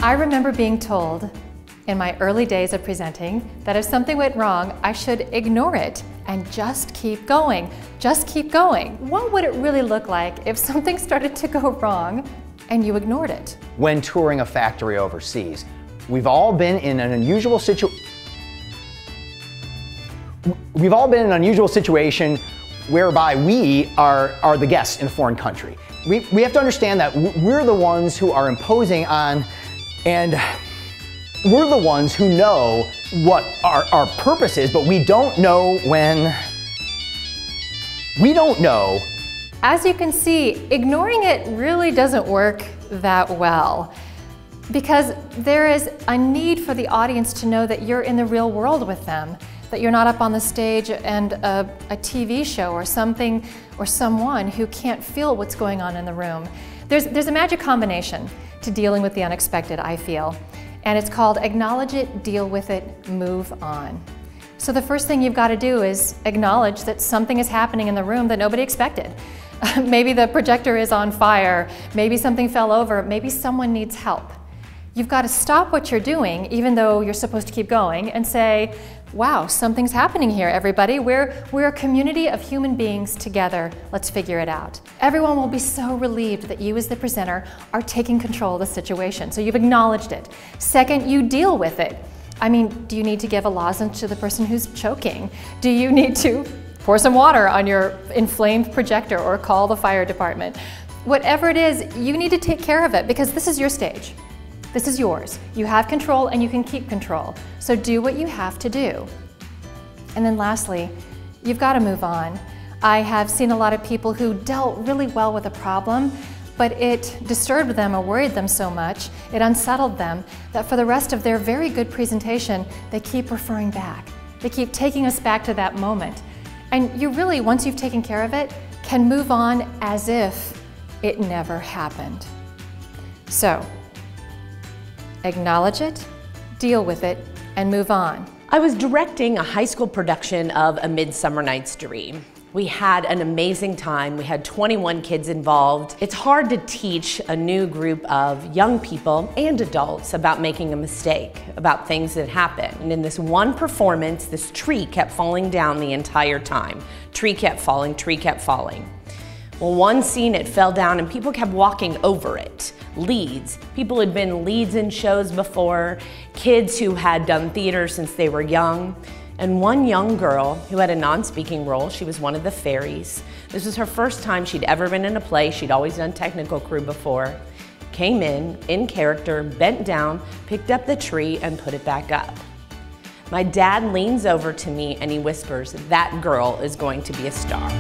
I remember being told in my early days of presenting that if something went wrong, I should ignore it and just keep going. Just keep going. What would it really look like if something started to go wrong and you ignored it? When touring a factory overseas, we've all been in an unusual situation whereby we are the guests in a foreign country. We have to understand that we're the ones who are imposing on, and we're the ones who know what our purpose is, but we don't know when. We don't know. As you can see, ignoring it really doesn't work that well, because there is a need for the audience to know that you're in the real world with them, that you're not up on the stage and a TV show or something or someone who can't feel what's going on in the room. There's a magic combination to dealing with the unexpected, I feel, and it's called acknowledge it, deal with it, move on. So the first thing you've got to do is acknowledge that something is happening in the room that nobody expected. Maybe the projector is on fire, maybe something fell over, maybe someone needs help. You've got to stop what you're doing, even though you're supposed to keep going, and say, wow, something's happening here, everybody. We're a community of human beings together. Let's figure it out. Everyone will be so relieved that you as the presenter are taking control of the situation. So you've acknowledged it. Second, you deal with it. I mean, do you need to give a lozenge to the person who's choking? Do you need to pour some water on your inflamed projector or call the fire department? Whatever it is, you need to take care of it because this is your stage. This is yours. You have control and you can keep control. So do what you have to do. And then lastly, you've got to move on. I have seen a lot of people who dealt really well with a problem, but it disturbed them or worried them so much, it unsettled them, that for the rest of their very good presentation, they keep referring back. They keep taking us back to that moment. And you really, once you've taken care of it, can move on as if it never happened. So, acknowledge it, deal with it, and move on. I was directing a high school production of A Midsummer Night's Dream. We had an amazing time. We had 21 kids involved. It's hard to teach a new group of young people and adults about making a mistake, about things that happen. And in this one performance, this tree kept falling down the entire time. Tree kept falling, tree kept falling. Well, one scene it fell down and people kept walking over it. Leads. People had been leads in shows before, kids who had done theater since they were young, and one young girl who had a non-speaking role. She was one of the fairies. This was her first time she'd ever been in a play. She'd always done technical crew before. Came in character, bent down, picked up the tree and put it back up. My dad leans over to me and he whispers, "That girl is going to be a star."